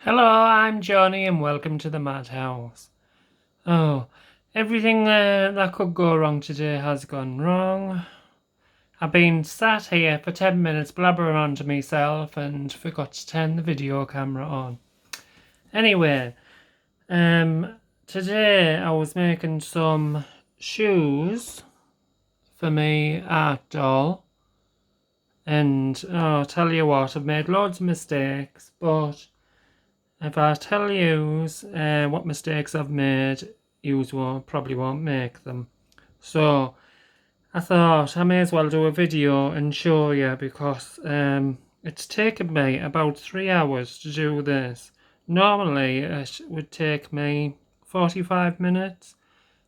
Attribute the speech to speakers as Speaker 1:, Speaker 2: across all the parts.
Speaker 1: Hello, I'm Johnny and welcome to the Madhouse. Oh, everything that could go wrong today has gone wrong. I've been sat here for 10 minutes blabbering on to myself and forgot to turn the video camera on. Anyway, today I was making some shoes for me Artdoll. And I'll tell you what, I've made loads of mistakes, but if I tell you what mistakes I've made, you probably won't make them. So I thought I may as well do a video and show you because it's taken me about 3 hours to do this. Normally it would take me 45 minutes,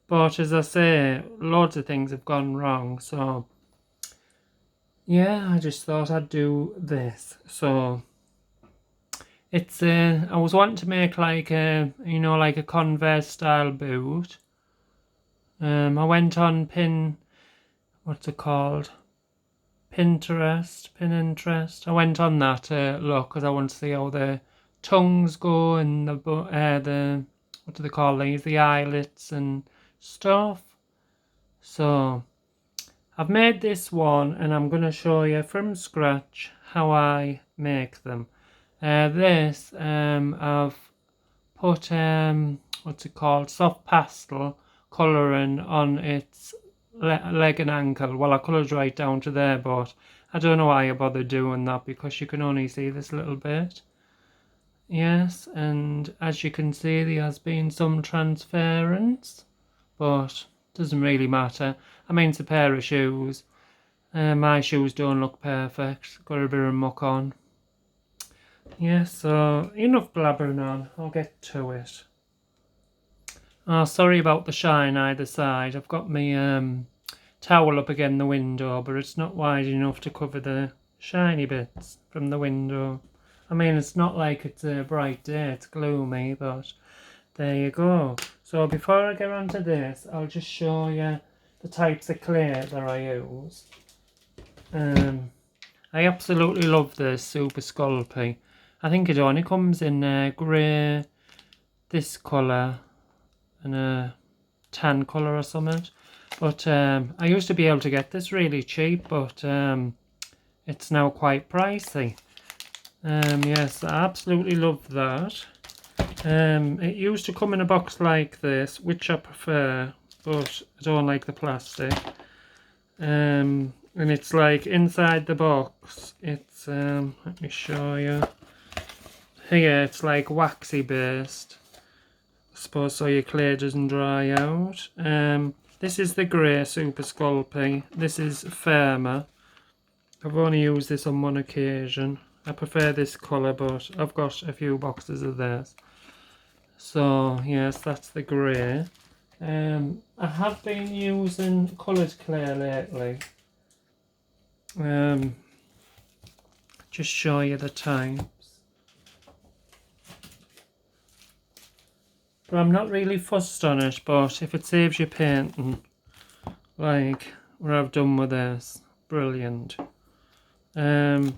Speaker 1: but as I say, loads of things have gone wrong. So yeah, I just thought I'd do this. So it's I was wanting to make like a like a Converse style boot. I went on what's it called? Pinterest. I went on that to look because I want to see how the tongues go and the what do they call these? The eyelets and stuff. So I've made this one and I'm going to show you from scratch how I make them. This I've put what's it called, soft pastel colouring on its leg and ankle. Well, I coloured right down to there, but I don't know why I bothered doing that because you can only see this little bit. Yes, and as you can see there has been some transference, but doesn't really matter. I mean, it's a pair of shoes. My shoes don't look perfect, got a bit of muck on. Yeah, so enough blabbering on, I'll get to it. Oh, sorry about the shine either side. I've got my towel up against the window, but it's not wide enough to cover the shiny bits from the window. I mean, it's not like it's a bright day, it's gloomy, but there you go. So before I get on to this, I'll just show you the types of clay that I use. I absolutely love this Super Sculpey. I think it only comes in grey, this colour, and a tan colour or something. But I used to be able to get this really cheap, but it's now quite pricey. Yes, I absolutely love that. It used to come in a box like this, which I prefer, but I don't like the plastic. And it's like inside the box, it's let me show you. Here it's like waxy based, I suppose, so your clay doesn't dry out. This is the grey Super Sculpey. This is firmer. I've only used this on one occasion. I prefer this colour, but I've got a few boxes of this. So yes, that's the grey. I have been using coloured clay lately. Just show you the types. But I'm not really fussed on it, but if it saves you painting, like what I've done with this, brilliant. And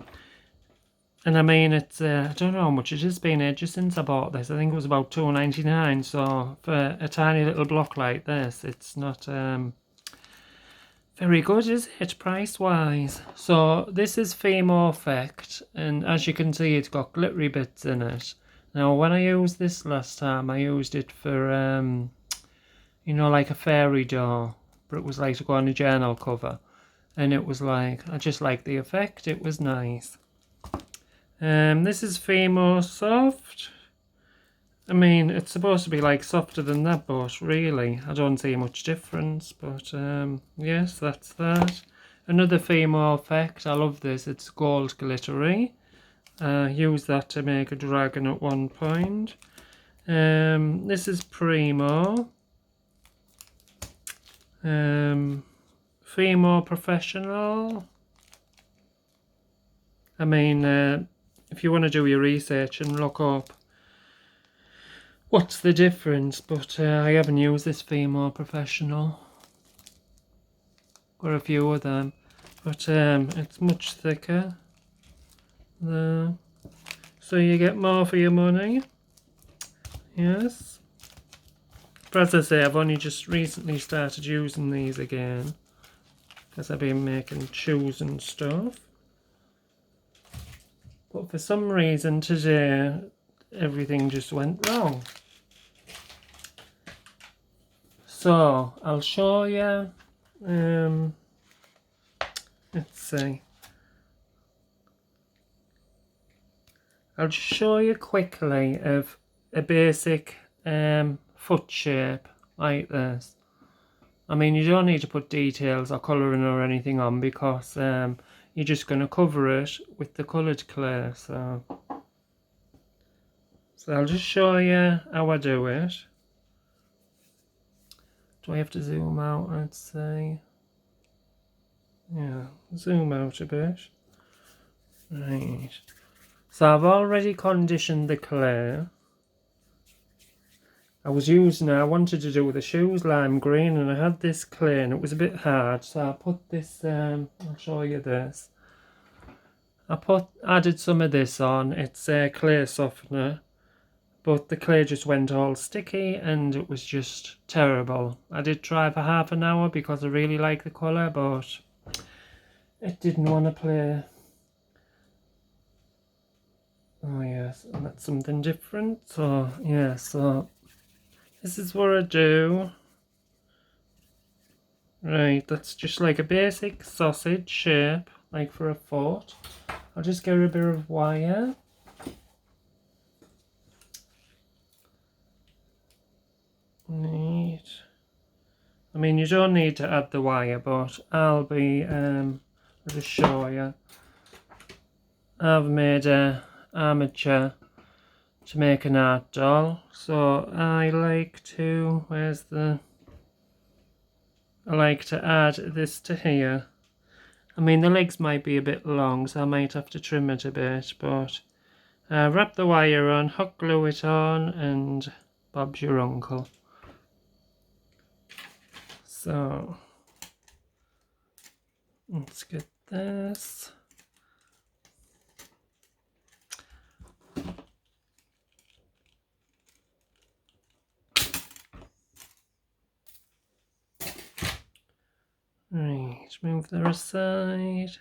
Speaker 1: I mean, it's I don't know how much it has been ages since I bought this. I think it was about £2.99. So for a tiny little block like this, it's not very good, is it, price wise? So this is Femo Effect, and as you can see, it's got glittery bits in it. Now, when I used this last time, I used it for like a fairy doll, but it was like to go on a journal cover, and it was like, I just liked the effect. It was nice. This is Femo Soft. I mean, it's supposed to be like softer than that, but really, I don't see much difference. But yes, that's that. Another Femo Effect. I love this. It's gold glittery. Used that to make a dragon at one point. This is Primo. Femo Professional. I mean, if you want to do your research and look up what's the difference, but I haven't used this Femo Professional. Got a few of them, but it's much thicker. There. So you get more for your money. Yes. But as I say, I've only just recently started using these again, because I've been making shoes and stuff. But for some reason today, everything just went wrong. So, I'll show you, let's see. I'll just show you quickly of a basic foot shape like this. I mean, you don't need to put details or colouring or anything on, because you're just going to cover it with the coloured clay. So I'll just show you how I do it. Do I have to zoom out? Let's see. Yeah, zoom out a bit. Right. So I've already conditioned the clay. I wanted to do the shoes lime green, and I had this clay and it was a bit hard, so I put this, I'll show you this. Added some of this on. It's a clay softener, but the clay just went all sticky and it was just terrible. I did try for half an hour because I really like the colour, but it didn't want to play. Oh yes, and that's something different. So yeah, so this is what I do. Right, that's just like a basic sausage shape, like for a foot. I'll just get a bit of wire. Neat. I mean, you don't need to add the wire, but I'll just show you. I've made a armature to make an art doll, so I like to add this to here. I mean, the legs might be a bit long, so I might have to trim it a bit, but wrap the wire on, hot glue it on, and Bob's your uncle. So let's get this. Right, move that aside.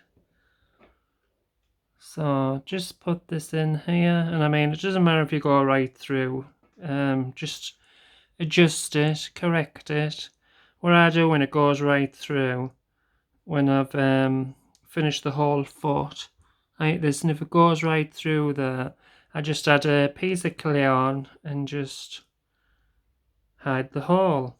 Speaker 1: So just put this in here, and I mean, it doesn't matter if you go right through, just adjust it, correct it. What I do when it goes right through, when I've finished the whole foot like this, and if it goes right through there, I just add a piece of clay on and just hide the hole.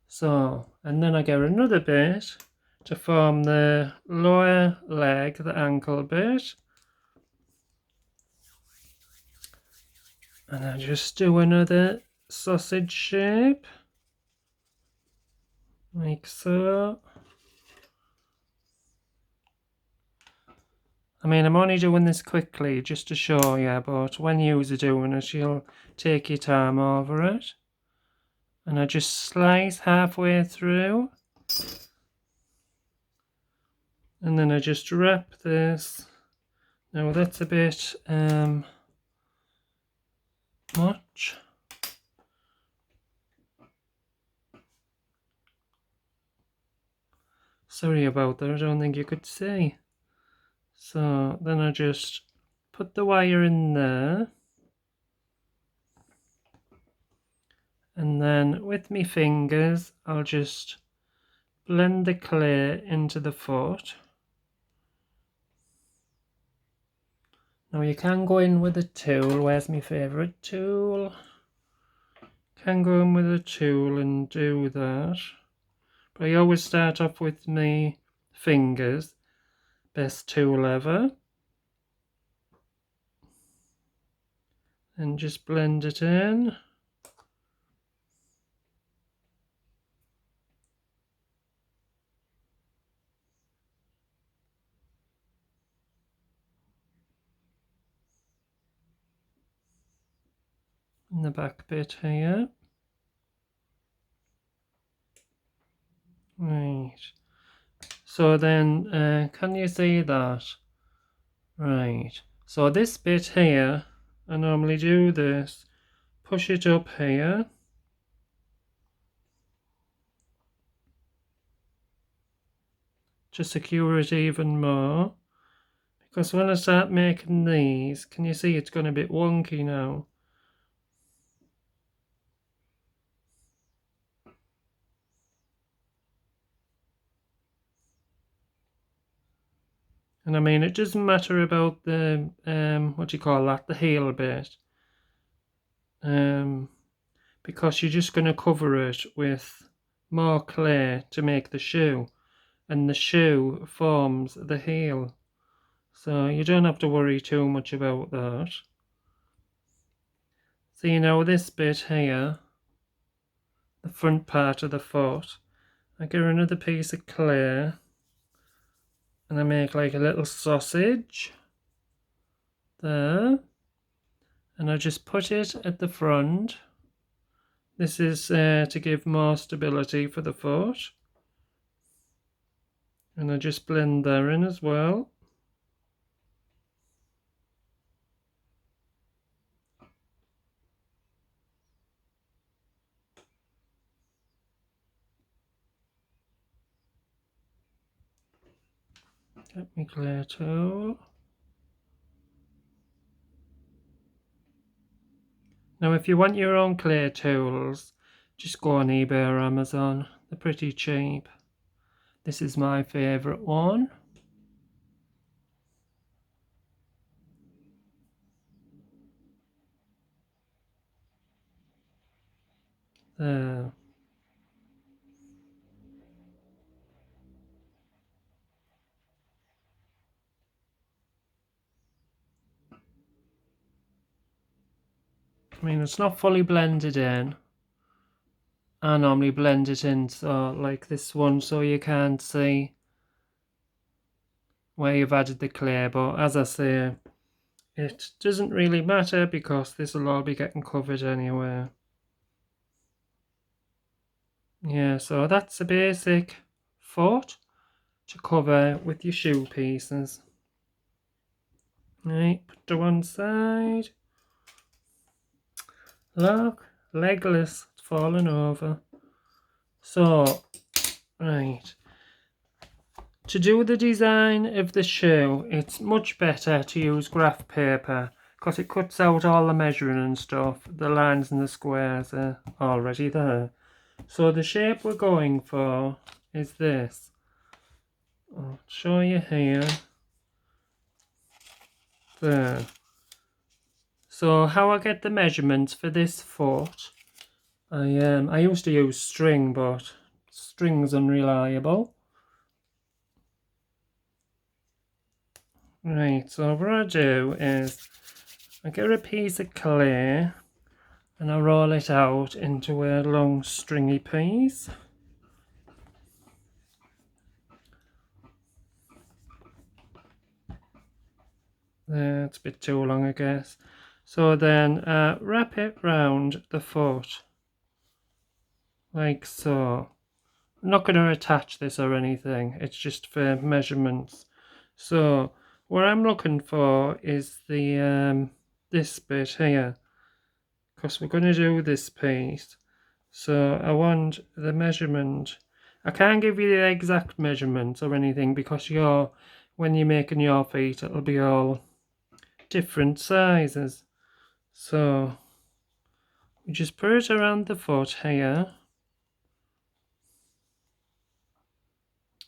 Speaker 1: So, and then I get another bit to form the lower leg, the ankle bit. And I just do another sausage shape, like so. I mean, I'm only doing this quickly just to show you, but when you're doing it, you'll take your time over it. And I just slice halfway through. And then I just wrap this. Now that's a bit much. Sorry about that, I don't think you could see. So then I just put the wire in there. And then with my fingers, I'll just blend the clay into the foot. Now you can go in with a tool. Where's my favourite tool? Can go in with a tool and do that. But I always start off with my fingers. Best tool ever. And just blend it in. In the back bit here. Right. So then, can you see that? Right. So this bit here, I normally do this, push it up here, to secure it even more, because when I start making these, can you see it's gone a bit wonky now? And I mean, it doesn't matter about the, what do you call that, the heel bit, because you're just going to cover it with more clay to make the shoe, and the shoe forms the heel, so you don't have to worry too much about that. See now this bit here, the front part of the foot, I get another piece of clay and I make like a little sausage there, and I just put it at the front. This is to give more stability for the foot, and I just blend that in as well. Get my clear tool. Now if you want your own clay tools, just go on eBay or Amazon, they're pretty cheap. This is my favourite one. There. I mean, it's not fully blended in. I normally blend it in so like this one, so you can't see where you've added the clay, but as I say, it doesn't really matter because this will all be getting covered anyway. Yeah, so that's a basic foot to cover with your shoe pieces. Right, put to one side. Look, legless, it's fallen over. So, right, to do the design of the shoe, it's much better to use graph paper because it cuts out all the measuring and stuff. The lines and the squares are already there. So the shape we're going for is this. I'll show you here. There. So how I get the measurements for this foot, I used to use string, but string's unreliable. Right, so what I do is I get a piece of clay and I roll it out into a long stringy piece. There, it's a bit too long, I guess. So then wrap it round the foot, like so. I'm not going to attach this or anything, it's just for measurements. So what I'm looking for is the this bit here, because we're going to do this piece. So I want the measurement. I can't give you the exact measurements or anything because when you're making your feet, it'll be all different sizes. So we just put it around the foot here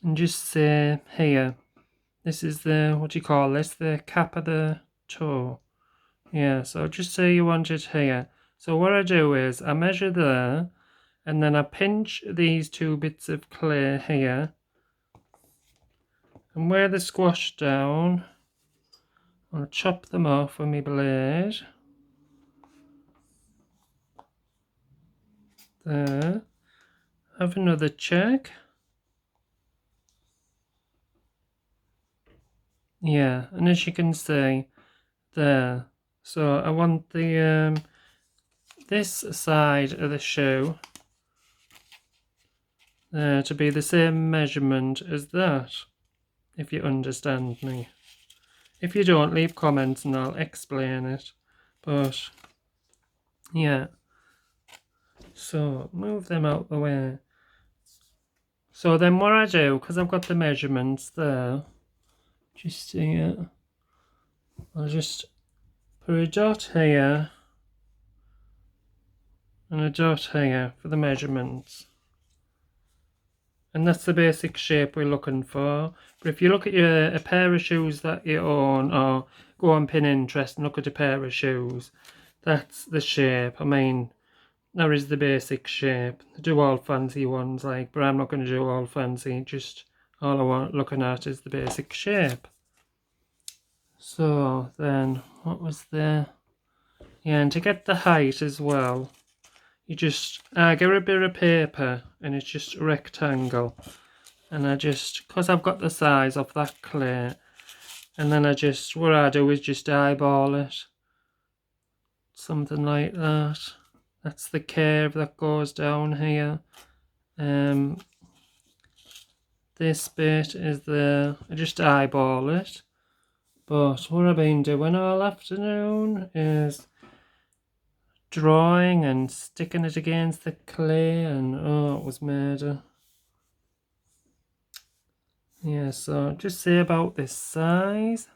Speaker 1: and just say here, this is the, what do you call this, the cap of the toe. Yeah, so just say you want it here. So what I do is I measure there and then I pinch these two bits of clay here, and where they're squashed down, I'll chop them off with my blade. There. Have another check. Yeah, and as you can see, there. So I want the this side of the shoe to be the same measurement as that, if you understand me. If you don't, leave comments and I'll explain it. But yeah, so move them out the way. So then what I do, because I've got the measurements there, just here, I'll just put a dot here and a dot here for the measurements. And that's the basic shape we're looking for. But if you look at a pair of shoes that you own, or go on Pinterest and look at a pair of shoes, that's the shape. I mean, that is the basic shape. Do all fancy ones, like, but I'm not going to do all fancy. Just all I want looking at is the basic shape. So then, what was the... Yeah, and to get the height as well, you just get a bit of paper, and it's just a rectangle. And I just, because I've got the size of that clay, and then what I do is just eyeball it. Something like that. That's the curve that goes down here. This bit is I just eyeball it. But what I've been doing all afternoon is drawing and sticking it against the clay, and oh, it was murder. Yeah, so just say about this size.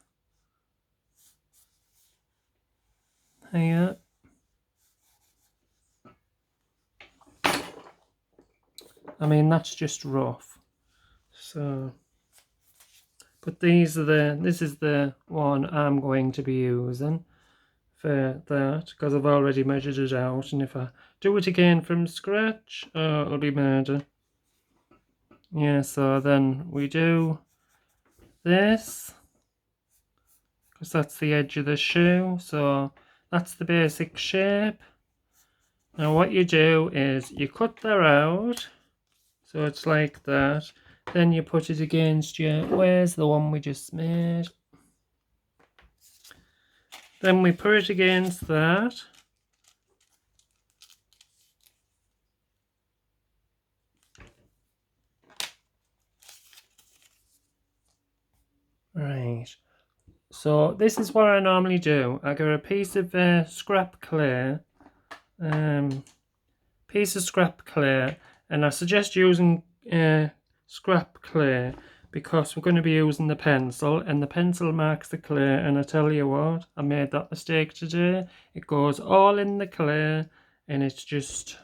Speaker 1: Here. I mean, that's just rough. So, but this is the one I'm going to be using for that, because I've already measured it out, and if I do it again from scratch, it'll be murder. Yeah, so then we do this, because that's the edge of the shoe, so that's the basic shape. Now what you do is you cut that out, so it's like that. Then you put it against where's the one we just made? Then we put it against that. Right. So this is what I normally do. I get a piece of scrap clay. And I suggest using scrap clay, because we're going to be using the pencil, and the pencil marks the clay. And I tell you what, I made that mistake today. It goes all in the clay, and it's just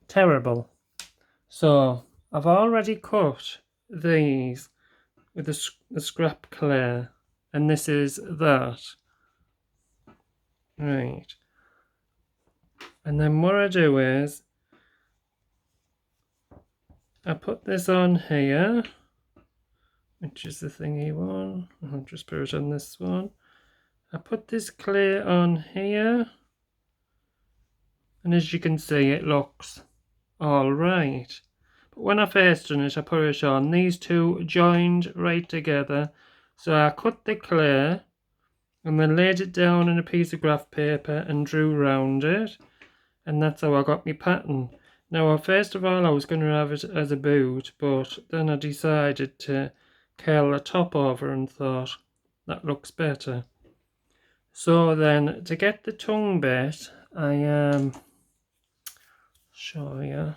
Speaker 1: terrible. So I've already cut these with the scrap clay, and this is that. Right. And then what I do is I put this on here, which is the thingy one. I'll just put it on this one. I put this clay on here, and as you can see, it looks all right. But when I first done it, I put it on, these two joined right together. So I cut the clay and then laid it down on a piece of graph paper and drew around it, and that's how I got my pattern. Now, first of all, I was going to have it as a boot, but then I decided to curl the top over and thought that looks better. So then, to get the tongue bit, I show you.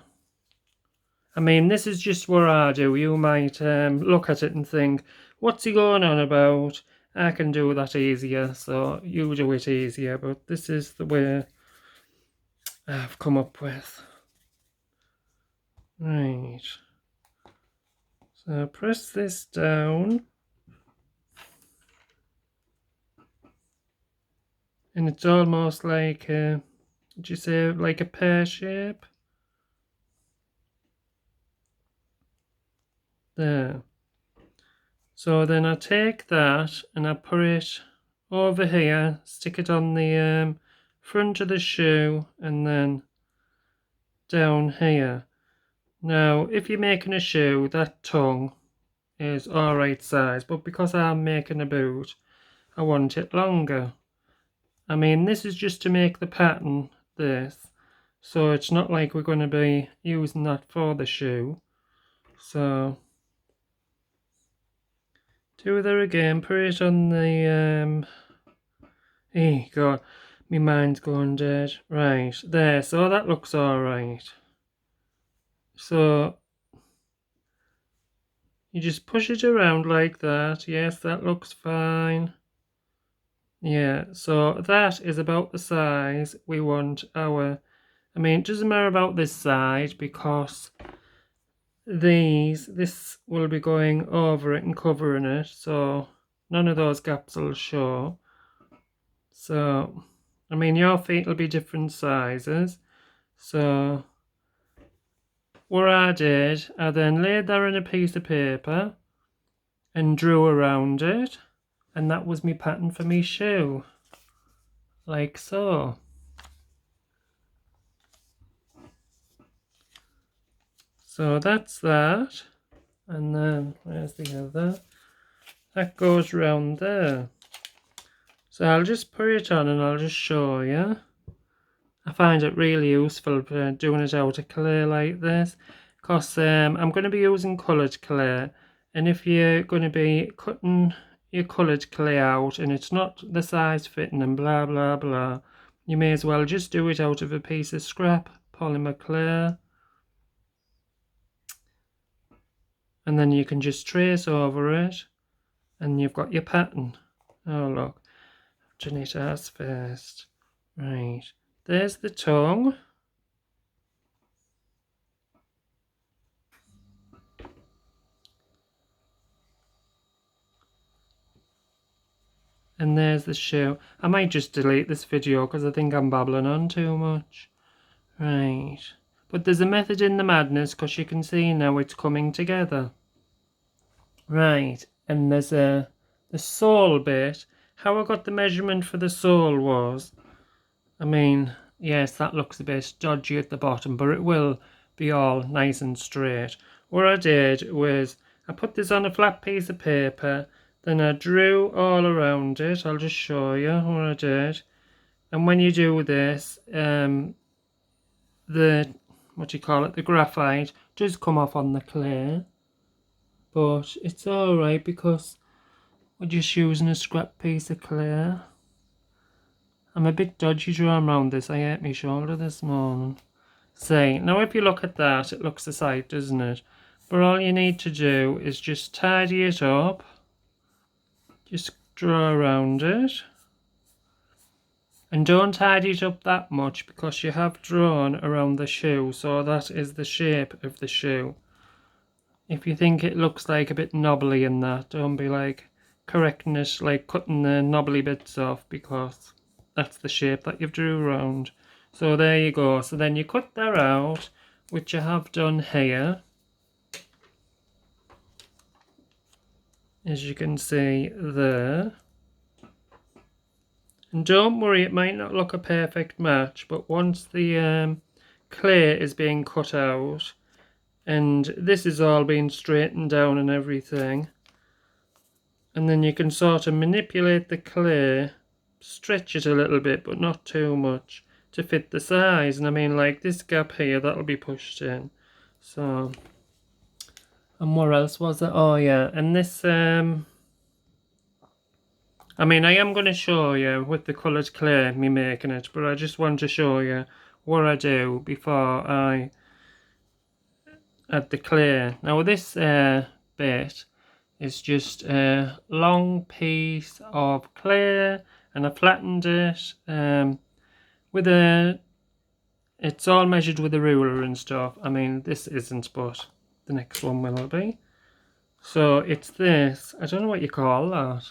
Speaker 1: I mean, this is just what I do. You might look at it and think, what's he going on about? I can do that easier, so you do it easier. But this is the way I've come up with. Right. So press this down. And it's almost like, would you say, like a pear shape? There. So then I take that and I put it over here, stick it on the front of the shoe, and then down here. Now, if you're making a shoe, that tongue is alright size, but because I'm making a boot, I want it longer. I mean, this is just to make the pattern, this, so it's not like we're going to be using that for the shoe. So Do there again, put it on the, God, my mind's going dead. Right, there, so that looks alright. So, you just push it around like that. Yes, that looks fine. Yeah, so that is about the size we want our... I mean, it doesn't matter about this side because this will be going over it and covering it, so none of those gaps will show. So, I mean, your feet will be different sizes. So, what I did, I then laid that on a piece of paper and drew around it, and that was my pattern for me shoe, like so. So that's that, and then where's the other? That goes round there. So I'll just put it on and I'll just show you. I find it really useful for doing it out of clay like this, because I'm going to be using coloured clay, and if you're going to be cutting your coloured clay out and it's not the size fitting and blah blah blah, you may as well just do it out of a piece of scrap polymer clay, and then you can just trace over it and you've got your pattern. Oh look, I've done it as first. Right, there's the tongue. And there's the shoe. I might just delete this video because I think I'm babbling on too much. Right. But there's a method in the madness because you can see now it's coming together. Right. And there's the sole bit. How I got the measurement for the sole was, I mean, yes, that looks a bit dodgy at the bottom, but it will be all nice and straight. What I did was I put this on a flat piece of paper, then I drew all around it. I'll just show you what I did. And when you do this, the the graphite does come off on the clay, but it's alright because we're just using a scrap piece of clay. I'm a bit dodgy drawing around this. I hurt my shoulder this morning. See, now if you look at that, it looks the side, doesn't it? But all you need to do is just tidy it up. Just draw around it. And don't tidy it up that much because you have drawn around the shoe, so that is the shape of the shoe. If you think it looks like a bit knobbly in that, don't be like correcting it, like cutting the knobbly bits off, because that's the shape that you've drew around. So there you go. So then you cut that out, which I have done here. As you can see there. And don't worry, it might not look a perfect match, but once the clay is being cut out and this is all being straightened down and everything, and then you can sort of manipulate the clay, stretch it a little bit but not too much to fit the size. And I mean, like this gap here, that'll be pushed in. So, and what else was it? Oh yeah, and this I mean, I am going to show you with the coloured clay me making it, but I just want to show you what I do before I add the clay. Now this bit is just a long piece of clay, and I flattened it with a... It's all measured with a ruler and stuff. I mean, this isn't, but the next one will be. So it's this. I don't know what you call that,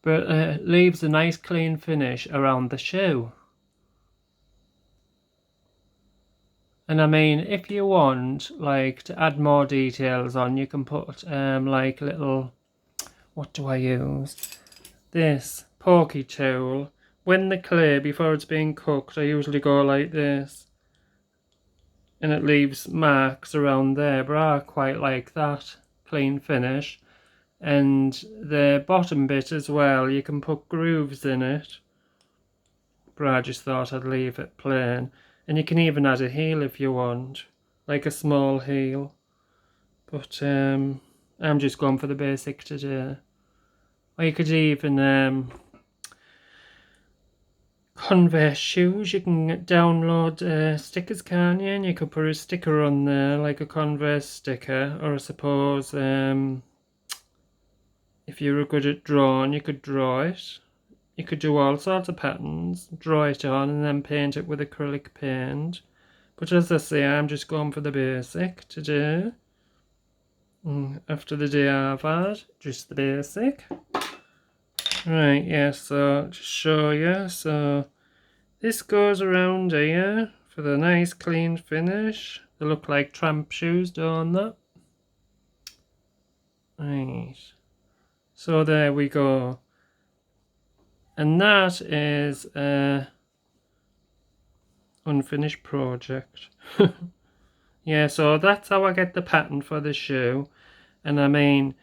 Speaker 1: but leaves a nice clean finish around the shoe. And I mean, if you want like to add more details on, you can put like little, what do I use? This pokey tool. When the clay, before it's being cooked, I usually go like this, and it leaves marks around there, but I quite like that clean finish. And the bottom bit as well, you can put grooves in it, but I just thought I'd leave it plain. And you can even add a heel if you want, like a small heel, but I'm just going for the basic today. Or you could even Converse shoes, you can download stickers, can't you? And you could put a sticker on there, like a Converse sticker. Or I suppose if you were good at drawing, you could draw it. You could do all sorts of patterns, draw it on, and then paint it with acrylic paint. But as I say, I'm just going for the basic today. After the day I've had, just the basic. Right, yeah, so just show you. So this goes around here for the nice clean finish. They look like tramp shoes, don't they? Right. So there we go. And that is a unfinished project. Yeah, so that's how I get the pattern for the shoe. And I mean,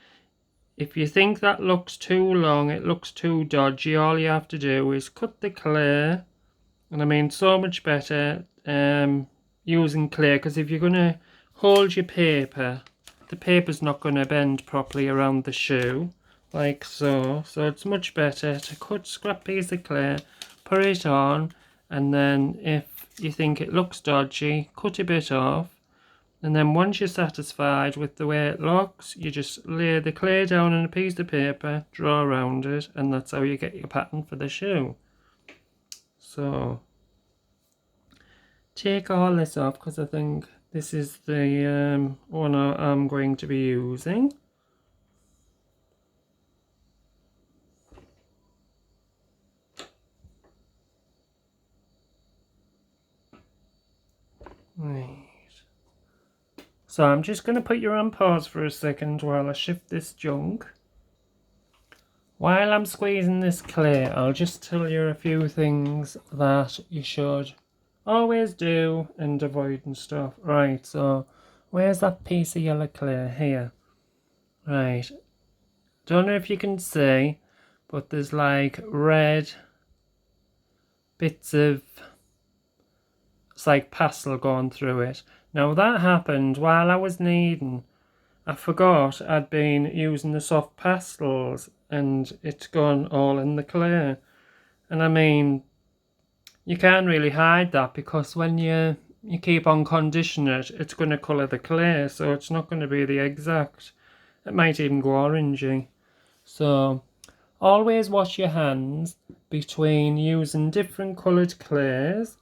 Speaker 1: if you think that looks too long, it looks too dodgy, all you have to do is cut the clay. And I mean, so much better using clay, because if you're going to hold your paper, the paper's not going to bend properly around the shoe, like so. So it's much better to cut scrap piece of clay, put it on, and then if you think it looks dodgy, cut a bit off. And then once you're satisfied with the way it looks, you just lay the clay down on a piece of paper, draw around it, and that's how you get your pattern for the shoe. So take all this off, because I think this is the one I'm going to be using. Right. So I'm just going to put you on pause for a second while I shift this junk. While I'm squeezing this clay, I'll just tell you a few things that you should always do and avoid and stuff. Right, so where's that piece of yellow clay? Here. Right. Don't know if you can see, but there's like red bits of, it's like pastel going through it. Now that happened while I was kneading. I forgot I'd been using the soft pastels and it's gone all in the clay. And I mean, you can't really hide that, because when you keep on conditioning it, it's going to colour the clay, so it's not going to be the exact. It might even go orangey. So always wash your hands between using different coloured clays,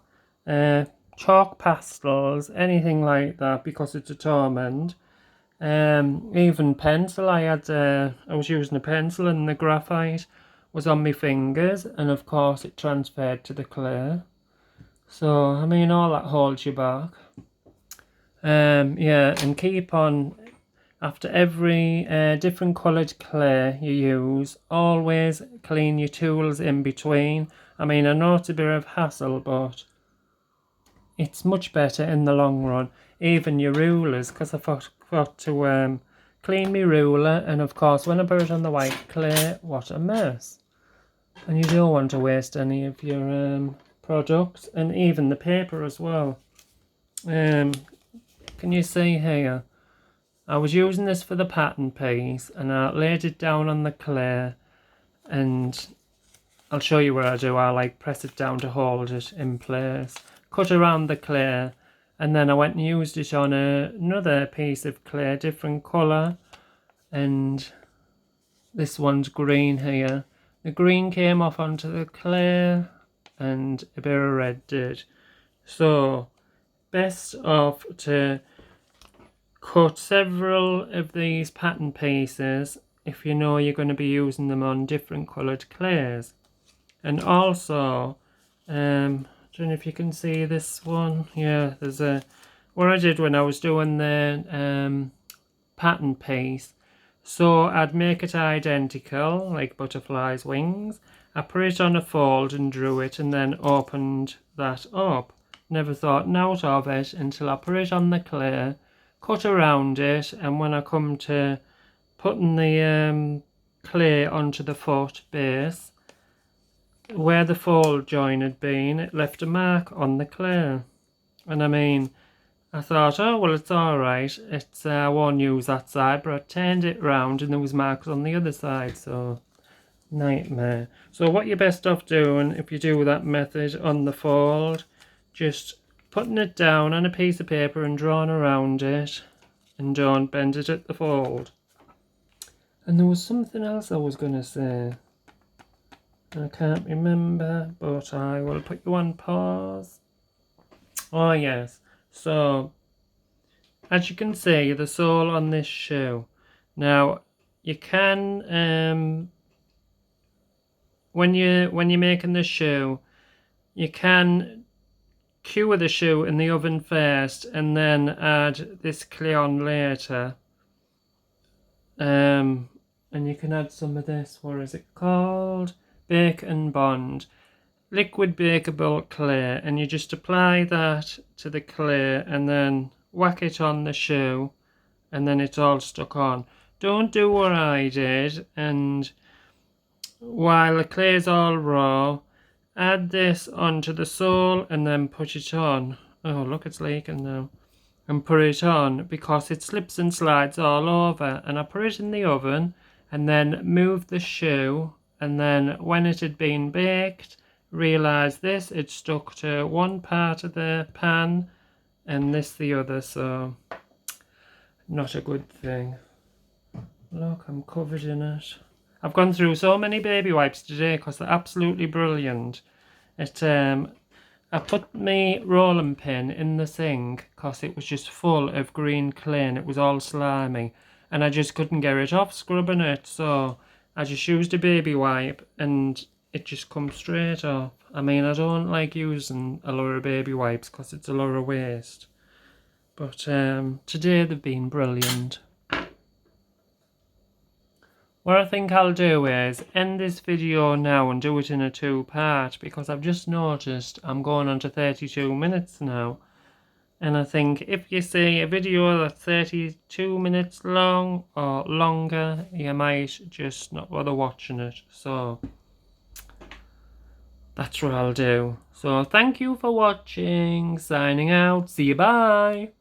Speaker 1: chalk pastels, anything like that, because it's a torment. Even pencil, I was using a pencil and the graphite was on my fingers, and of course it transferred to the clay. So I mean, all that holds you back. Yeah, and keep on, after every different coloured clay you use, always clean your tools in between. I mean, I know it's a bit of hassle, but it's much better in the long run. Even your rulers, because I forgot to clean my ruler, and of course when I put it on the white clay, what a mess. And you don't want to waste any of your products, and even the paper as well. Can you see here? I was using this for the pattern piece, and I laid it down on the clay, and I'll show you what I do. I like press it down to hold it in place, cut around the clay, and then I went and used it on another piece of clay, different colour, and this one's green here. The green came off onto the clay, and a bit of red did. So best off to cut several of these pattern pieces if you know you're going to be using them on different coloured clays. And also, I don't know if you can see this one. Yeah, there's what I did when I was doing the pattern piece. So I'd make it identical, like butterflies' wings. I put it on a fold and drew it, and then opened that up. Never thought out of it until I put it on the clay, cut around it, and when I come to putting the clay onto the foot base, where the fold join had been, it left a mark on the clay. And I mean, I thought, oh well, it's alright, I won't use that side, but I turned it round and there was marks on the other side, so nightmare. So what you're best off doing if you do that method on the fold, just putting it down on a piece of paper and drawing around it, and don't bend it at the fold. And there was something else I was going to say. I can't remember, but I will put you on pause. Oh yes, so as you can see, the sole on this shoe. Now you can when you're making the shoe, you can cure the shoe in the oven first and then add this clay on later. And you can add some of this, what is it called? Bake and Bond. Liquid bakeable clay, and you just apply that to the clay and then whack it on the shoe, and then it's all stuck on. Don't do what I did, and while the clay is all raw, add this onto the sole and then put it on. Oh look, it's leaking now. And put it on because it slips and slides all over. And I put it in the oven and then moved the shoe, and then when it had been baked, realised this, it stuck to one part of the pan and this the other, so not a good thing. Look, I'm covered in it. I've gone through so many baby wipes today because they're absolutely brilliant. I put my rolling pin in the sink because it was just full of green clay and it was all slimy, and I just couldn't get it off scrubbing it, so I just used a baby wipe and it just comes straight off. I mean, I don't like using a lot of baby wipes because it's a lot of waste, but today they've been brilliant. What I think I'll do is end this video now and do it in a two-part, because I've just noticed I'm going on to 32 minutes now. And I think if you see a video that's 32 minutes long or longer, you might just not bother watching it. So that's what I'll do. So thank you for watching. Signing out. See you, bye.